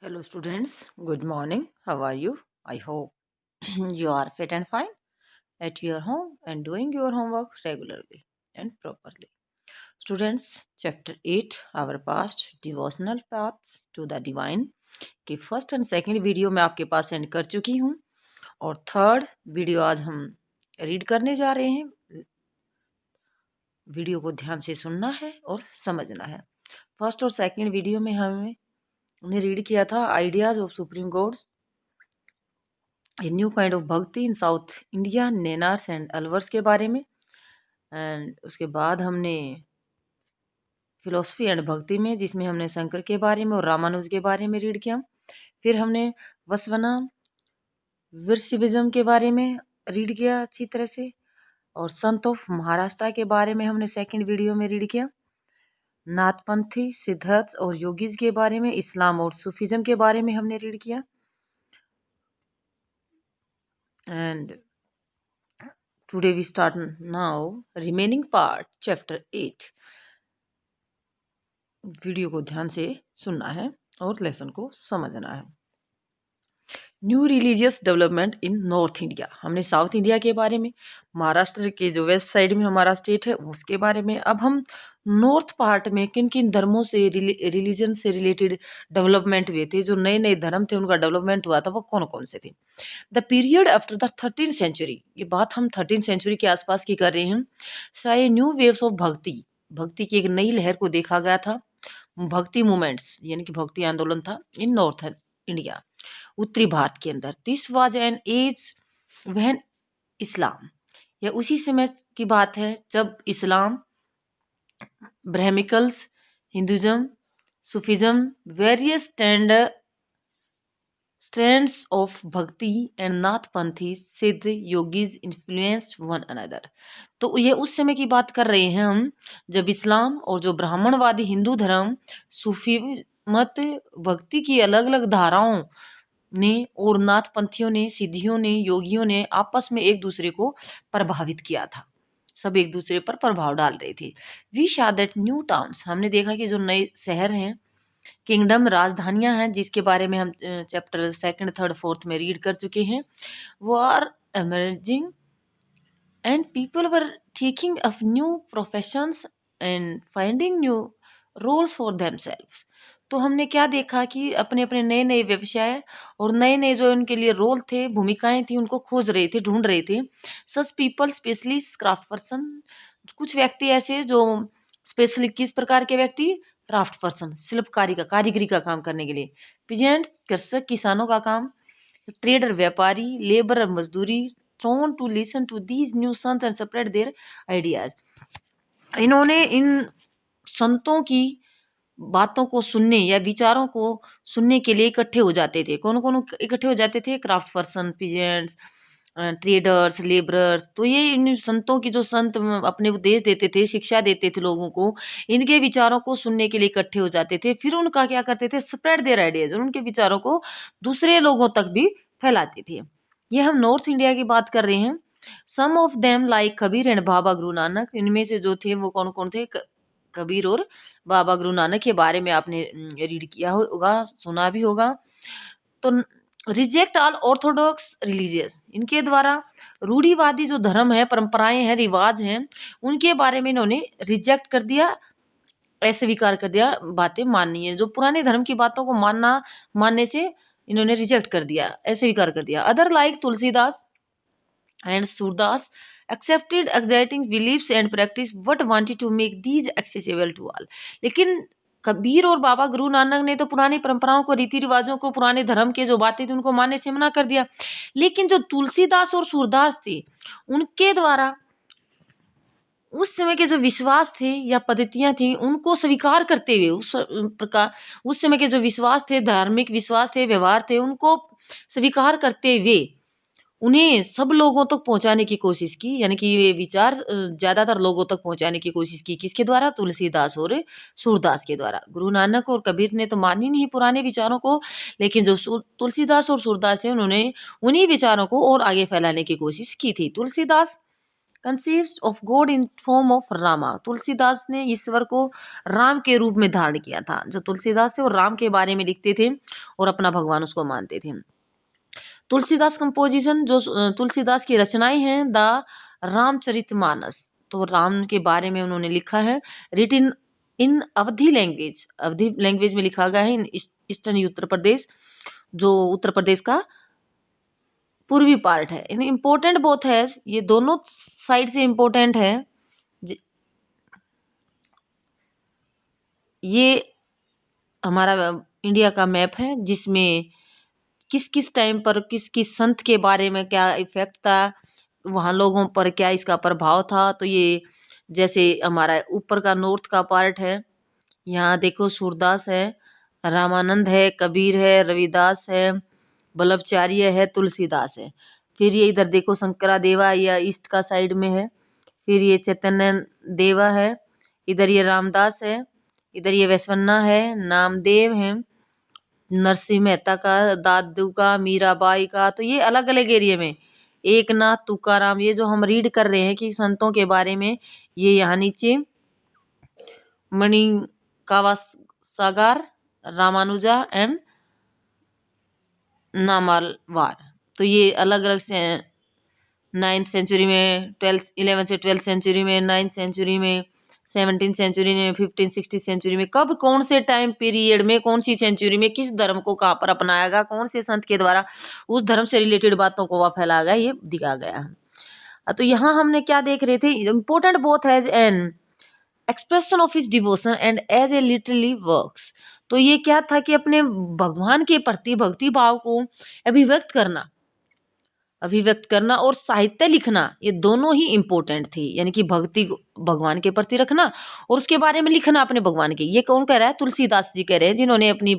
Hello, students. Good morning. How are you? I hope you are fit and fine at your home and doing your homework regularly and properly. Students, Chapter 8 Our Past Devotional Paths to the Divine के first and second video मैं आपके पास send कर चुकी हूँ और third video आज हम read करने जा रहे हैं। वीडियो को ध्यान से सुनना है और समझना है। फर्स्ट और सेकंड वीडियो में हमने रीड किया था ideas of supreme God's a new kind of भक्ति इन साउथ इंडिया, नेनार्स एंड अलवर्स के बारे में। एंड उसके बाद हमने फिलोसफी एंड भक्ति में, जिसमें हमने शंकर के बारे में और रामानुज के बारे में रीड किया। फिर हमने वसवना विरसिविज्म के बारे में रीड किया अच्छी तरह से, और संत ऑफ महाराष्ट्र के बारे में हमने सेकंड वीडियो में रीड किया। नाथपंथी, सिद्धार्थ और योगीज के बारे में, इस्लाम और सूफिज्म के बारे में हमने रीड किया। And today we start now remaining part chapter 8। Video को ध्यान से सुनना है और लेसन को समझना है। New religious development in north India, हमने साउथ इंडिया के बारे में, महाराष्ट्र के जो वेस्ट साइड में हमारा स्टेट है उसके बारे में। अब हम नॉर्थ पार्ट में किन किन धर्मों से, रिलीजन से रिलेटेड डेवलपमेंट हुए थे, जो नए नए धर्म थे उनका डेवलपमेंट हुआ था, वो कौन कौन से थे। The period after the 13th century, ये बात हम 13th सेंचुरी के आसपास की कर रहे हैं। सारे न्यू वेव्स ऑफ भक्ति की एक नई लहर को देखा गया था। भक्ति मूवमेंट्स यानी कि भक्ति आंदोलन था इन नॉर्थ इंडिया, उत्तरी भारत के अंदर। This was an age when Islam, यह उसी समय की बात है जब इस्लाम, Brahmanicals, Hinduism, Sufism, various strands of bhakti and Nathpanthi Siddha yogis influenced one another. तो ये उस समय की बात कर रहे हैं हम जब इस्लाम और जो ब्राह्मणवादी हिंदू धर्म, सूफी मत, भक्ति की अलग अलग धाराओं ने और नाथपंथियों ने, सिद्धियों ने, योगियों ने आपस में एक दूसरे को प्रभावित किया था। सब एक दूसरे पर प्रभाव डाल रहे थे। वी शा दैट न्यू टाउन्स, हमने देखा कि जो नए शहर हैं, किंगडम, राजधानियां हैं, जिसके बारे में हम चैप्टर सेकंड, थर्ड, फोर्थ में रीड कर चुके हैं, वो are emerging and people were taking up new professions and finding new roles for themselves। तो हमने क्या देखा कि अपने अपने नए नए व्यवसाय और नए नए जो उनके लिए रोल थे, भूमिकाएं थी, उनको खोज रहे थे, ढूंढ रहे थे। Such people specially craft person, कुछ व्यक्ति ऐसे जो स्पेशली, किस प्रकार के व्यक्ति, क्राफ्ट पर्सन, शिल्पकारी का, कारीगरी का काम करने के लिए। पिजेंट, कृषक, किसानों का काम। ट्रेडर, व्यापारी। लेबर, मजदूरी। Thronged to listen to these new sant and spread their ideas, इन्होंने इन संतों की बातों को सुनने या विचारों को सुनने के लिए इकट्ठे हो जाते थे। कौन कौन इकट्ठे हो जाते थे? Craft person, peasants, traders, labourers. तो ये इन संतों की, जो संत अपने उपदेश देते थे, शिक्षा देते थे लोगों को, इनके विचारों को सुनने के लिए इकट्ठे हो जाते थे। फिर उनका क्या करते थे? स्प्रेड देयर आइडियाज, और उनके विचारों को दूसरे लोगों तक भी फैलाते थे। ये हम नॉर्थ इंडिया की बात कर रहे हैं। Some of them like Kabir and Baba Guru Nanak, इनमें से जो थे वो कौन कौन थे? कबीर और बाबा गुरु नानक के बारे में आपने रीड किया होगा, सुना भी होगा। तो रिजेक्ट ऑल ऑर्थोडॉक्स रिलीजियस, इनके द्वारा रूढ़िवादी जो धर्म है, परंपराएं हैं, रिवाज हैं, उनके बारे में इन्होंने रिजेक्ट कर दिया, अस्वीकार कर दिया, बातें माननी है। जो पुराने धर्म की बातों को मानने से इन्होंने रिजेक्ट कर दिया, अस्वीकार कर दिया। Other like Tulsidas and Surdas accepted exciting beliefs and practice but wanted to make these accessible to all। लेकिन कबीर और बाबा गुरु नानक ने तो पुरानी परंपराओं को, रीति रिवाजों को, पुराने धर्म के जो बातें थी उनको मानने से मना कर दिया। लेकिन जो तुलसीदास और सूरदास थे, उनके द्वारा उस समय के जो विश्वास थे या पद्धतियां थी, उनको स्वीकार करते हुए, उस प्रकार उस समय के जो विश्वास थे, धार्मिक विश्वास थे, व्यवहार थे, उनको स्वीकार करते हुए उन्हें सब लोगों तक पहुंचाने की कोशिश की। यानी कि ये विचार ज्यादातर लोगों तक पहुंचाने की कोशिश की। किसके द्वारा? तुलसीदास और सूरदास के द्वारा। गुरु नानक और कबीर ने तो मानी नहीं पुराने विचारों को, लेकिन जो तुलसीदास और सूरदास है, उन्होंने उन्हीं विचारों को और आगे फैलाने की कोशिश की थी। Tulsidas conceived of God in form of Rama. Tulsidas ने ईश्वर को राम के रूप में धारण किया था। जो तुलसीदास थे वो राम के बारे में लिखते थे और अपना भगवान उसको मानते थे। तुलसीदास कंपोजिशन, जो तुलसीदास की रचनाएं हैं, द रामचरितमानस, तो राम के बारे में उन्होंने लिखा है। रिटिन इन अवधी लैंग्वेज, अवधी लैंग्वेज में लिखा गया है इन ईस्टर्न उत्तर प्रदेश, जो उत्तर प्रदेश का पूर्वी पार्ट है। इन इम्पोर्टेंट बोथ है, ये दोनों साइड से इम्पोर्टेंट है। ये हमारा इंडिया का मैप है जिसमें किस किस टाइम पर किस किस संत के बारे में क्या इफेक्ट था, वहाँ लोगों पर क्या इसका प्रभाव था। तो ये जैसे हमारा ऊपर का नॉर्थ का पार्ट है, यहाँ देखो सूरदास है, रामानंद है, कबीर है, रविदास है, वल्लभाचार्य है, तुलसीदास है। फिर ये इधर देखो शंकरादेवा या ईस्ट का साइड में है। फिर ये चैतन्य देवा है, इधर ये रामदास है, इधर ये वैश्वन्ना है, नामदेव है, नरसिंह मेहता का, दादू का, मीराबाई का। तो ये अलग अलग एरिया में, एकनाथ, तुकाराम, ये जो हम रीड कर रहे हैं कि संतों के बारे में, ये यहाँ नीचे मणिकावासागार, रामानुजा एंड नामालवार। तो ये अलग अलग से 9th सेंचुरी में, 11 से 12th सेंचुरी में, 9th सेंचुरी में, 17th सेंचुरी में, 15th 16th सेंचुरी में, कब कौन से टाइम पीरियड में कौन सी सेंचुरी में किस धर्म को कहाँ पर अपनाया गया, कौन से संत के द्वारा उस धर्म से रिलेटेड बातों को वह फैलाया गया, ये दिखा गया है। तो यहाँ हमने क्या देख रहे थे, important both as an expression of his devotion and as a literary works. तो ये क्या था कि अपने भगवान के प्रति भक्ति भाव को अभिव्यक्त करना और साहित्य लिखना, ये दोनों ही इम्पोर्टेंट थे। यानी कि भक्ति भगवान के प्रति रखना और उसके बारे में लिखना अपने भगवान के। ये कौन कह रहा है, तुलसीदास जी कह रहे हैं, जिन्होंने अपनी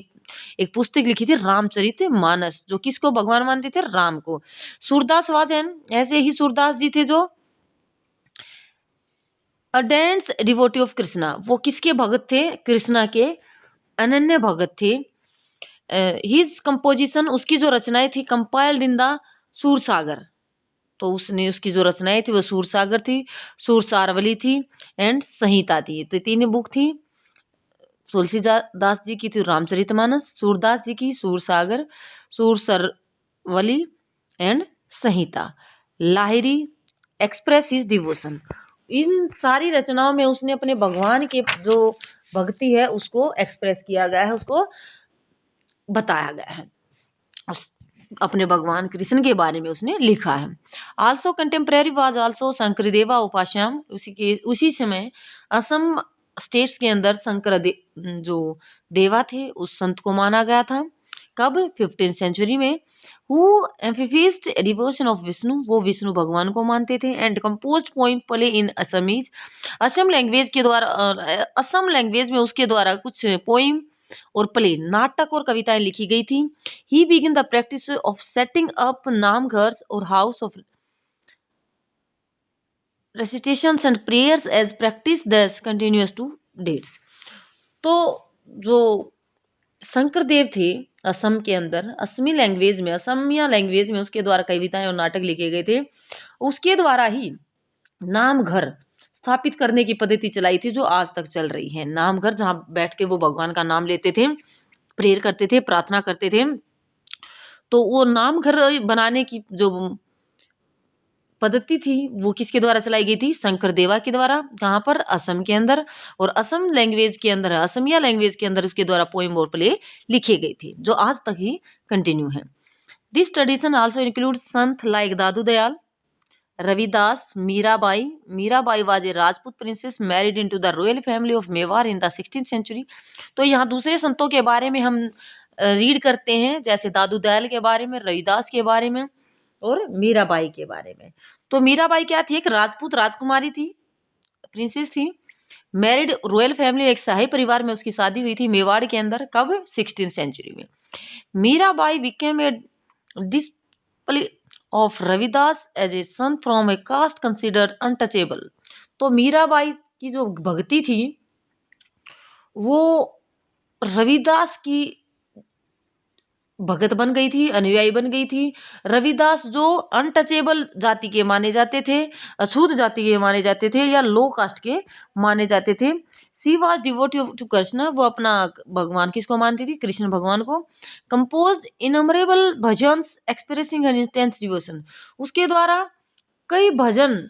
एक पुस्तक लिखी थी रामचरितमानस, जो किसको भगवान मानते थे, राम को। सूरदास वाजन, ऐसे ही सूरदास जी थे जो अडेंस डिवोटी ऑफ कृष्णा, वो किसके भगत थे, कृष्णा के अनन्य भगत थे। हिज कंपोजिशन, उसकी जो रचनाएं थी, कंपाइल्ड इन द सूरसागर, तो उसने उसकी जो रचनाएं थी वो सूरसागर थी, सूरसारवली थी एंड संहिता थी। तो तीन बुक थी, तुलसीदास जी की थी रामचरितमानस, सूरदास जी की Sursagar, Sursaravali and Samhita. Lahiri express his devotion, इन सारी रचनाओं में उसने अपने भगवान के जो भक्ति है उसको एक्सप्रेस किया गया है, उसको बताया गया है, अपने भगवान कृष्ण के बारे में उसने लिखा है। Also contemporary was also Sankardeva उपाश्याम, उसी समय असम स्टेट्स के अंदर जो देवा थे उस संत को माना गया था। कब, 15th सेंचुरी में। हु एम्फिफिस्ड डिवोशन ऑफ विष्णु, वो विष्णु भगवान को मानते थे। And composed poem play in Assamese, Assam language के द्वारा, असम लैंग्वेज में उसके द्वारा कुछ पोइम और प्ले, नाटक और कविताएं लिखी गई थी। He begin the practice of setting up namghars और house of recitations and prayers as practice this continues to dates. तो जो शंकर देव थे असम के अंदर, असमी लैंग्वेज में, असमिया लैंग्वेज में उसके द्वारा कविताएं और नाटक लिखे गए थे। उसके द्वारा ही नामघर स्थापित करने की पद्धति चलाई थी जो आज तक चल रही है। नामघर, जहां बैठ के वो भगवान का नाम लेते थे, प्रेयर करते थे, प्रार्थना करते थे। तो वो नामघर बनाने की जो पद्धति थी वो किसके द्वारा चलाई गई थी, शंकर देवा के द्वारा। कहाँ पर, असम के अंदर। और असम लैंग्वेज के अंदर, असमिया लैंग्वेज के अंदर उसके द्वारा पोइम और प्ले लिखे गई थी, जो आज तक ही कंटिन्यू है। This tradition also include sant like Dadu Dayal, Ravidas, Mirabai. Mirabai was a Rajput princess married into the royal family of Mewar in the 16th century. तो यहाँ दूसरे संतों के बारे में हम रीड करते हैं, जैसे दादू दयाल के बारे में, रविदास के बारे में और मीराबाई के बारे में। तो मीराबाई क्या थी, एक राजपूत राजकुमारी थी, प्रिंसेस थी, मैरिड रॉयल फैमिली, एक शाही परिवार में उसकी शादी हुई थी मेवाड़ के अंदर। कब, 16th सेंचुरी में। Mirabai became a disciple of Ravidas as a son from a caste considered untouchable. तो मीराबाई की जो भक्ति थी वो रविदास की भगत बन गई थी, अनुयायी बन गई थी। रविदास जो अनटचेबल जाति के माने जाते थे, अछूत जाति के माने जाते थे या लो कास्ट के माने जाते थे। सी वॉज डिवोटी टू कृष्ण, वो अपना भगवान किसको मानती थी? कृष्ण भगवान को। Compose innumerable bhajans expressing an intense devotion, उसके द्वारा कई भजन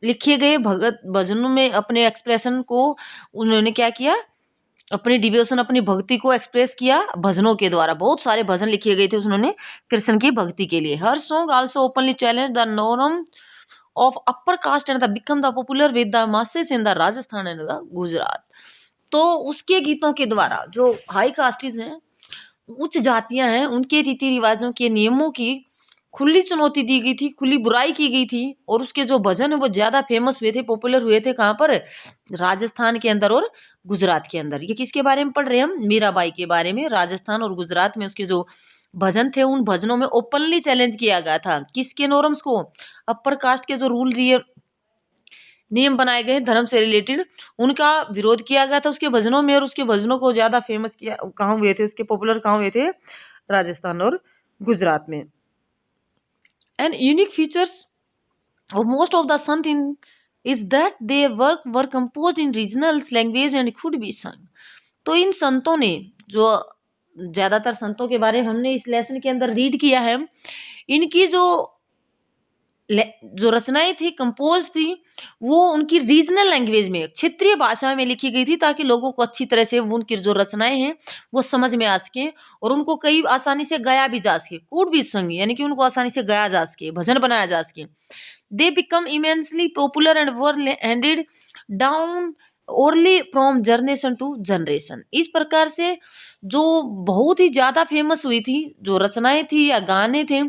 लिखे गए। भगत भजनों में अपने एक्सप्रेशन को उन्होंने क्या किया? अपनी डिवोशन, अपनी भक्ति को एक्सप्रेस किया भजनों के द्वारा। बहुत सारे भजन लिखे गए थे उन्होंने कृष्ण की भक्ति के लिए। Her song also openly challenge the norm of upper caste and the become the popular with the masses in the Rajasthan and the Gujarat. तो उसके गीतों के द्वारा जो हाई कास्टिस हैं, उच्च जातियां हैं, उनके रीति रिवाजों के नियमों की खुली चुनौती दी गई थी, खुली बुराई की गई थी। और उसके जो भजन है वो ज्यादा फेमस हुए थे, पॉपुलर हुए थे। कहाँ पर? राजस्थान के अंदर और गुजरात के अंदर। ये किसके बारे में पढ़ रहे हैं हम? मीराबाई के बारे में। राजस्थान और गुजरात में उसके जो भजन थे, उन भजनों में ओपनली चैलेंज किया गया था किसके नॉर्म्स को? अपर कास्ट के जो रूल नियम बनाए गए धर्म से रिलेटेड, उनका विरोध किया गया था उसके भजनों में। और उसके भजनों को ज्यादा फेमस किया कहाँ हुए थे? उसके पॉपुलर कहाँ हुए थे? राजस्थान और गुजरात में। And unique features of most of the sant in is that their work were composed in regional language and could be sung। तो इन संतों ने, जो ज्यादातर संतों के बारे में हमने इस लेसन के अंदर रीड किया है, इनकी जो रचनाएं थी, कंपोज थी, वो उनकी रीजनल लैंग्वेज में, क्षेत्रीय भाषा में लिखी गई थी, ताकि लोगों को अच्छी तरह से उनकी जो रचनाएं हैं वो समझ में आ सके और उनको कई आसानी से गाया भी जा सके। कूड भी संग यानी कि उनको आसानी से गाया जा सके, भजन बनाया जा सके। They become immensely popular and were handed down orally from generation to generation। इस प्रकार से जो बहुत ही ज्यादा फेमस हुई थी, जो रचनाएं थी या गाने थे,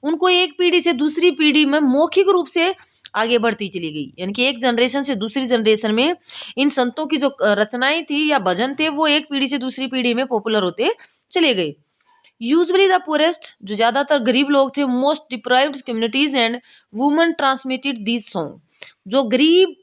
उनको एक पीढ़ी से दूसरी पीढ़ी में मौखिक रूप से आगे बढ़ती चली गई। यानी कि एक जनरेशन से दूसरी जनरेशन में इन संतों की जो रचनाएं थी या भजन थे, वो एक पीढ़ी से दूसरी पीढ़ी में पॉपुलर होते चले गए। यूजली द पुअरेस्ट, जो ज्यादातर गरीब लोग थे, most deprived communities and women transmitted these song. जो गरीब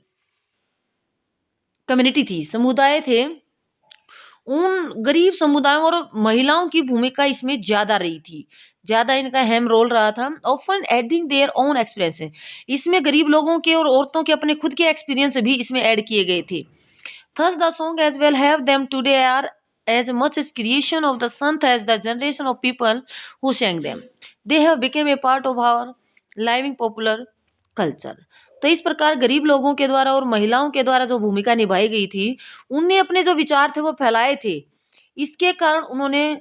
कम्युनिटी थी, समुदाय थे, उन गरीब समुदायों और महिलाओं की भूमिका इसमें ज्यादा रही थी, ज्यादा इनका अहम रोल रहा था। Often adding their own experience, इसमें गरीब लोगों के और औरतों के अपने खुद के एक्सपीरियंस भी इसमें ऐड किए गए थे। Thus the song as well have them today are as much as creation of the sant as the generation of people who sang them। They have become a part of our living popular culture। तो इस प्रकार गरीब लोगों के द्वारा और महिलाओं के द्वारा जो भूमिका निभाई गई थी, उनने अपने जो विचार थे वो फैलाए थे। इसके कारण उन्होंने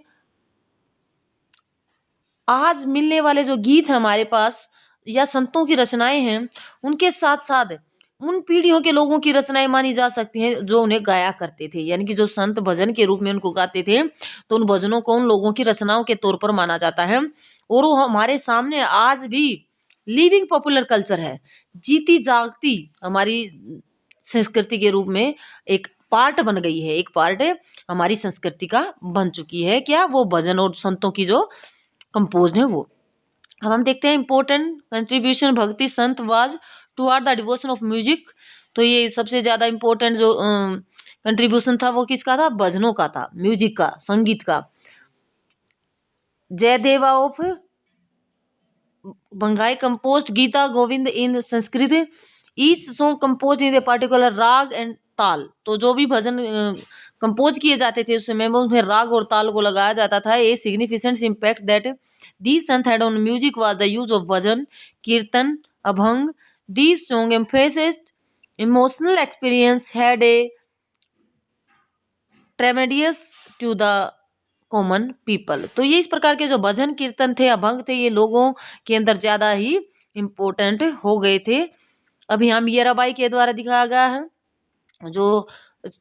आज मिलने वाले जो गीत हैं हमारे पास या संतों की रचनाएं हैं, उनके साथ साथ उन पीढ़ियों के लोगों की रचनाएं मानी जा सकती हैं जो उन्हें गाया करते थे। यानी कि जो संत भजन के रूप में उनको गाते थे, तो उन भजनों को उन लोगों की रचनाओं के तौर पर माना जाता है। और वो हमारे सामने आज भी लिविंग पॉपुलर कल्चर है, जीती जागती हमारी संस्कृति के रूप में एक पार्ट बन गई है, एक पार्ट हमारी संस्कृति का बन चुकी है। क्या? वो भजन और संतों की जो कंपोज है वो। अब हम देखते हैं इंपॉर्टेंट कंट्रीब्यूशन भक्ति संत was toward the devotion of music. तो ये सबसे ज्यादा इंपॉर्टेंट जो कंट्रीब्यूशन था वो किसका था? भजनों का था, म्यूजिक का, संगीत का। Jayadeva of Bengal composed Gita Govinda in Sanskrit. Each song compose in a particular raga and tala. तो जो भी भजन कंपोज किए जाते थे उस समय में उसमें राग और ताल को लगाया जाता था। A significant impact that these Sant had on music was the use of bhajan, kirtan, abhang। These song emphasized emotional experience, had a tremendous to the common people. तो ये इस प्रकार के जो भजन कीर्तन थे, अभंग थे, ये लोगों के अंदर ज्यादा ही इम्पोर्टेंट हो गए थे। अभी यहाँ मीराबाई के द्वारा दिखाया गया है, जो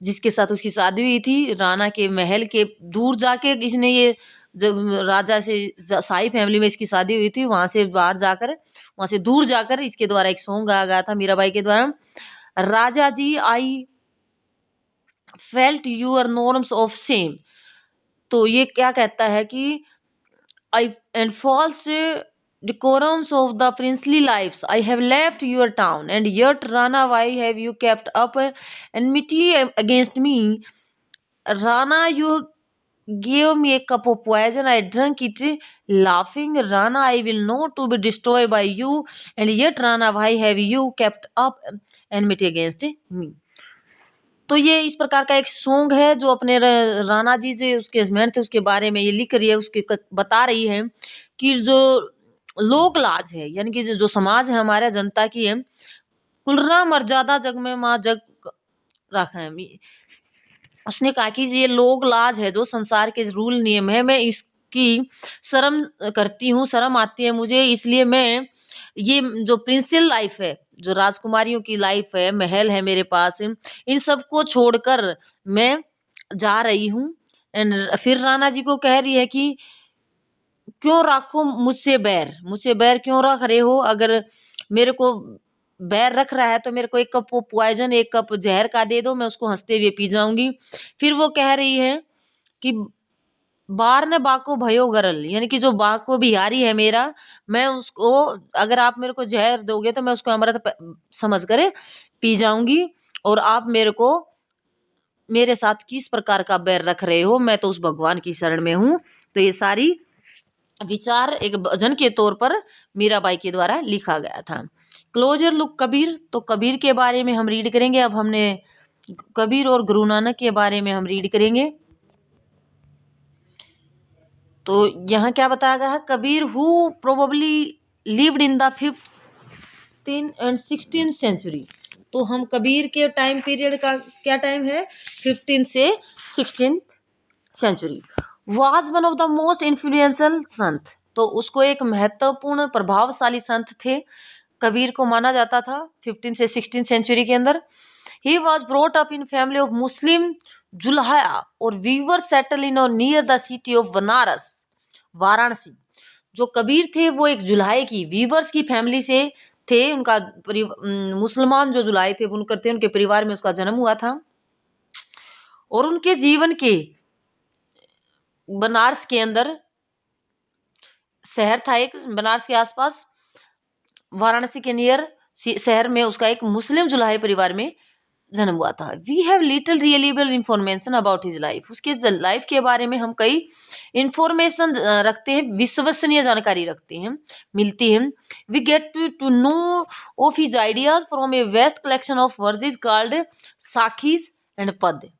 जिसके साथ उसकी शादी हुई थी, राणा के महल के दूर जाके इसने ये, जब राजा से शाही फैमिली में इसकी शादी हुई थी, वहां से बाहर जाकर, वहां से दूर जाकर इसके द्वारा एक सॉन्ग गाया गया था मीराबाई के द्वारा। Raja ji I felt your norms of same. तो ये क्या कहता है कि I and false decorums of the princely lives, I have left your town, and yet Rana, why have you kept up enmity against me? Rana, you gave me a cup of poison. I drank it, laughing. Rana, I will not to be destroyed by you, and yet Rana, why have you kept up enmity against me? तो ये इस प्रकार का एक song है जो अपने राणा जी जो उसके हस्बैंड थे उसके बारे में ये लिख रही है, उसके बता रही है कि जो लोक लाज है, यानी कि जो समाज है हमारे जनता की है, कुलरा मर्यादा जग में माँ जग रखा है। उसने कहा कि ये लोक लाज है, जो संसार के रूल नियम है, मैं इसकी शर्म करती हूँ, शर्म आती है मुझे, इसलिए मैं ये जो प्रिंसियल लाइफ है, जो राजकुमारियों की लाइफ है, महल है मेरे पास, इन सबको छोड़कर मैं जा रही हूँ। एंड फिर राणा जी को कह रही है कि क्यों रखो मुझसे बैर क्यों रख रहे हो? अगर मेरे को बैर रख रहा है तो मेरे को एक कप वो पॉइजन, एक कप जहर का दे दो, मैं उसको हंसते हुए पी जाऊंगी। फिर वो कह रही है कि बार ने बाको भयो गरल, यानी कि जो बाघ को बिहारी है मेरा, मैं उसको, अगर आप मेरे को जहर दोगे तो मैं उसको अमृत समझ कर पी जाऊंगी, और आप मेरे को मेरे साथ किस प्रकार का बैर रख रहे हो? मैं तो उस भगवान की शरण में हूँ। तो ये सारी विचार एक भजन के तौर पर मीराबाई के द्वारा लिखा गया था। क्लोजर लुक कबीर, तो कबीर के बारे में हम रीड करेंगे। अब हमने कबीर और गुरु नानक के बारे में हम रीड करेंगे। तो यहाँ क्या बताया गया है? Kabir who probably lived in the 15th and 16th century. तो हम कबीर के टाइम पीरियड का क्या टाइम है? 15th से 16th century. Was one of the most influential sant, तो उसको एक महत्वपूर्ण प्रभावशाली संत थे, कबीर को माना जाता था 15 से 16 सेंचुरी के अंदर। He was brought up in family of Muslim julaha और वीवर सेटल इन और near the city of Banaras, Varanasi. जो कबीर थे वो एक जुल्हाए की, वीवर्स की फैमिली से थे। उनका मुसलमान जो जुल्हाए थे बुनकर थे, उनके परिवार में उसका जन्म हुआ था। और उनके जीवन के बनारस के अंदर शहर था एक, बनारस के आसपास वाराणसी के नियर शहर में उसका एक मुस्लिम जुलाहे परिवार में जन्म हुआ था। We have little reliable information about his life, उसके लाइफ के बारे में हम कई इंफॉर्मेशन रखते हैं, विश्वसनीय जानकारी रखते हैं, मिलती है। We get to know of his ideas from a vast collection of verses called sakhis and pad.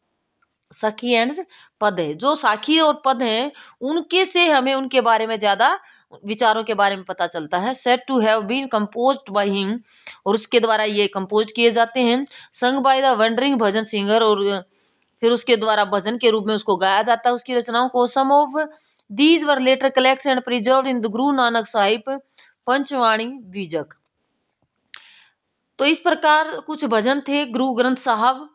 Sakhi and पद है, जो साखी और पद हैं उनके से हमें उनके बारे में ज्यादा विचारों के बारे में पता चलता है। Said to have been composed by him, और उसके द्वारा ये कंपोज किए जाते हैं। Sung by the wandering bhajan singer, और फिर उसके द्वारा भजन के रूप में उसको गाया जाता है उसकी रचनाओं को। Some of these were later collect and preserved in the Guru Nanak Sahib पंचवाणी बीजक। तो इस प्रकार कुछ भजन थे गुरु ग्रंथ साहब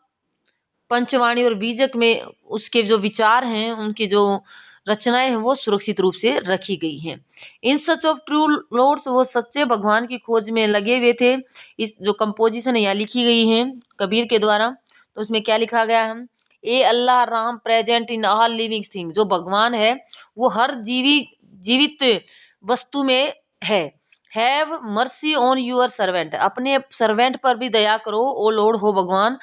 पंचवाणी और बीजक में, उसके जो विचार हैं, उनकी जो रचनाएं हैं वो सुरक्षित रूप से रखी गई हैं। इन सच ऑफ ट्रू लॉर्ड्स, वो सच्चे भगवान की खोज में लगे हुए थे। इस जो कंपोजिशन यहाँ लिखी गई है कबीर के द्वारा, तो उसमें क्या लिखा गया है? O Allah Ram present in all living thing, जो भगवान है वो हर जीवित वस्तु में है। Have mercy on your servant, अपने सर्वेंट पर भी दया करो ओ लॉर्ड हो भगवान।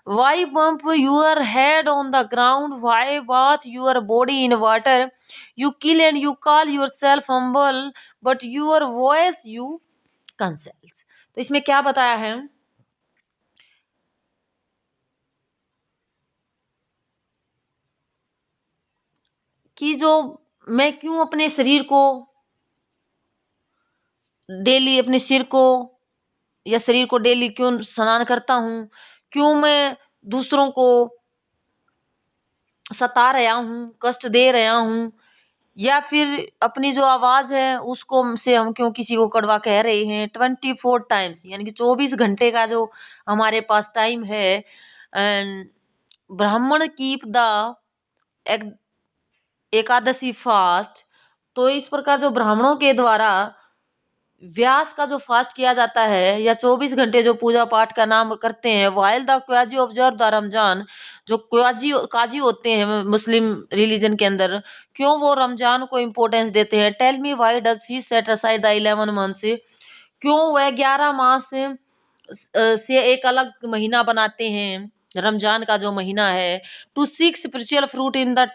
Why bump your head on the ground? Why bath your body in water? You kill and you call yourself humble, but your voice you cancels. तो इसमें क्या बताया है कि जो मैं क्यों अपने शरीर को डेली, अपने सिर को या शरीर को डेली क्यों स्नान करता हूँ, क्यों मैं दूसरों को सता रहा हूँ, कष्ट दे रहा हूँ, या फिर अपनी जो आवाज है उसको से हम क्यों किसी को कड़वा कह रहे हैं। 24 टाइम्स, यानी कि 24 घंटे का जो हमारे पास टाइम है। एंड ब्राह्मण कीप द एकादशी फास्ट, तो इस प्रकार जो ब्राह्मणों के द्वारा व्यास का जो फास्ट किया जाता है, या 24 घंटे जो पूजा पाठ का नाम करते हैं। While the quasi observe the Ramzan, जो काजी होते हैं मुस्लिम रिलीजन के अंदर, क्यों वो रमजान को इम्पोर्टेंस देते हैं। Tell me why does he set aside the 11 months, क्यों वह 11 मास से एक अलग महीना बनाते हैं, रमजान का जो महीना है। To seek spiritual fruit in the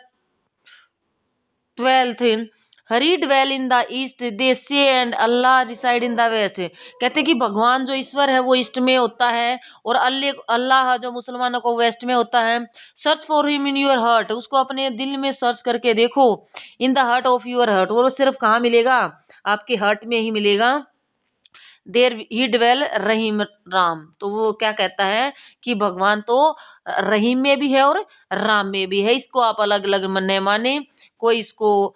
12th, Hari dwell in the east they say and Allah reside in the west. कहते कि भगवान जो ईश्वर है वो ईस्ट में होता है और अल्लाह जो मुसलमानों को वेस्ट में होता है। Search for him in your heart, उसको अपने दिल में सर्च करके देखो। In the heart of your heart, और वो सिर्फ कहाँ मिलेगा? आपके हार्ट में ही मिलेगा। देर ही ड्वेल रहीम राम, तो वो क्या कहता है कि भगवान तो रहीम में भी है और राम में भी है। इसको आप अलग अलग मन्ने माने, कोई इसको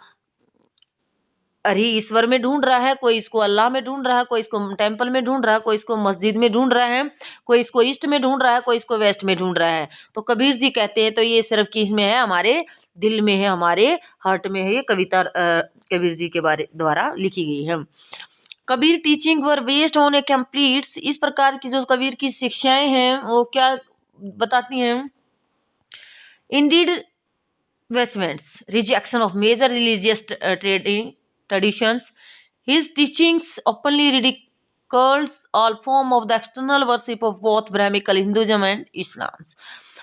हरी ईश्वर में ढूंढ रहा है, कोई इसको अल्लाह में ढूंढ रहा है, कोई इसको टेम्पल में ढूंढ रहा है, कोई इसको मस्जिद में ढूंढ रहा है, कोई इसको ईस्ट में ढूंढ रहा है, कोई इसको वेस्ट में ढूंढ रहा है। तो कबीर जी कहते हैं तो ये सिर्फ किस में है? हमारे दिल में है, हमारे हार्ट में है। ये कविता कबीर जी के बारे द्वारा लिखी गई है। Kabir teaching were based on A complete, इस प्रकार की जो कबीर की शिक्षाएं हैं वो क्या बताती हैं? Indeed Westman's rejection of major religious traditions. His teachings openly ridicules all form of the external worship of both Brahminical Hinduism and Islam.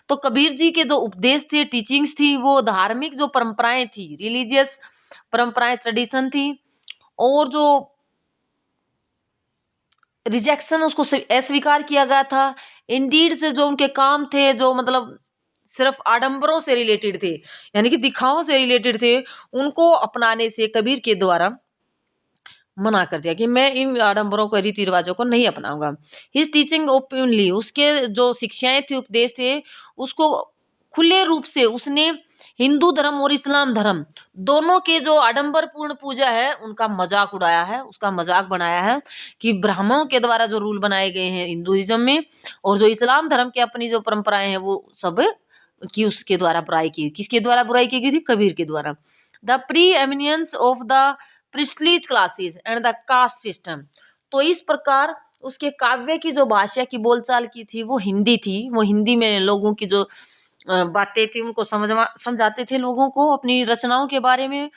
तो कबीर जी के जो उपदेश थे, टीचिंग्स थी, वो धार्मिक जो परंपराएं थी, रिलीजियस परंपराएं, ट्रेडिशन थी, और जो रिजेक्शन उसको अस्वीकार किया गया था। इंडीड से जो उनके काम थे, जो मतलब सिर्फ आडंबरों से रिलेटेड थे, यानी कि दिखावों से रिलेटेड थे, उनको अपनाने से कबीर के द्वारा मना कर दिया कि मैं इन आडंबरों को, रीति रिवाजों को नहीं अपनाऊंगा। हिज टीचिंग ओपनली, उसके जो शिक्षाएं थी, उपदेश थे, उसको खुले रूप से उसने हिंदू धर्म और इस्लाम धर्म दोनों के जो आडंबर पूर्ण पूजा है उनका मजाक उड़ाया है, उसका मजाक बनाया है कि ब्राह्मणों के द्वारा जो रूल बनाए गए हैं हिंदुइज्म में, और जो इस्लाम धर्म की अपनी जो परंपराएं हैं वो सब की उसके द्वारा बुराई की। किसके द्वारा बुराई की गई थी? कबीर के द्वारा। The preeminence of the priestly classes and the caste system, तो इस प्रकार उसके काव्य की जो भाषा की बोलचाल की थी वो हिंदी थी। वो हिंदी में लोगों की जो बातें थी उनको समझाते थे लोगों को अपनी रचनाओं के बारे में।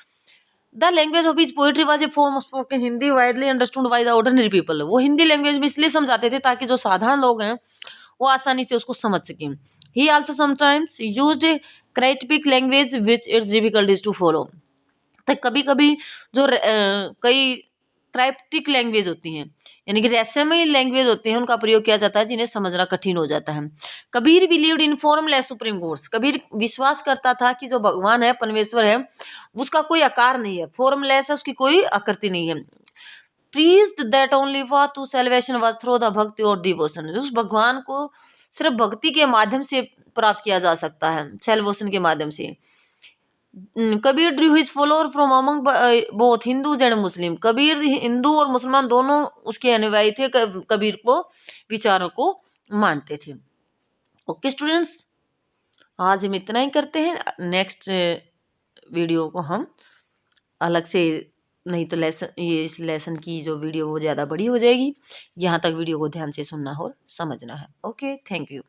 The language of his poetry was a form of spoken Hindi widely understood by the ordinary people, वो हिंदी लैंग्वेज में इसलिए समझाते थे ताकि जो साधारण लोग हैं वो आसानी से उसको समझ सकें। He also sometimes used cryptic language which it's difficult to follow, तो कभी कभी जो कई क्राइप्टिक लैंग्वेज होती हैं, यानी कि रहस्यमय लैंग्वेज होते हैं, उनका प्रयोग किया जाता है जिन्हें समझना कठिन हो जाता है। Kabir believed in formless supreme courts, Kabir विश्वास करता था कि जो भगवान है, परमेश्वर है, उसका कोई आकार नहीं है, फॉर्मलेस है, उसकी कोई आकृति नहीं है। Preached that only path to salvation was through the bhakti और डिवोशन, उस भगवान को सिर्फ भक्ति के माध्यम से प्राप्त किया जा सकता है, सैल्वेशन के माध्यम से। Kabir Drew his follower from among both Hindus and Muslim, Kabir Hindu और मुसलमान दोनों उसके अनुयायी थे, कबीर को विचारों को मानते थे। ओके स्टूडेंट्स, आज हम इतना ही करते हैं। नेक्स्ट वीडियो को हम अलग से, नहीं तो लेसन, ये इस लेसन की जो वीडियो वो ज़्यादा बड़ी हो जाएगी। यहाँ तक वीडियो को ध्यान से सुनना और समझना है। Okay, thank you.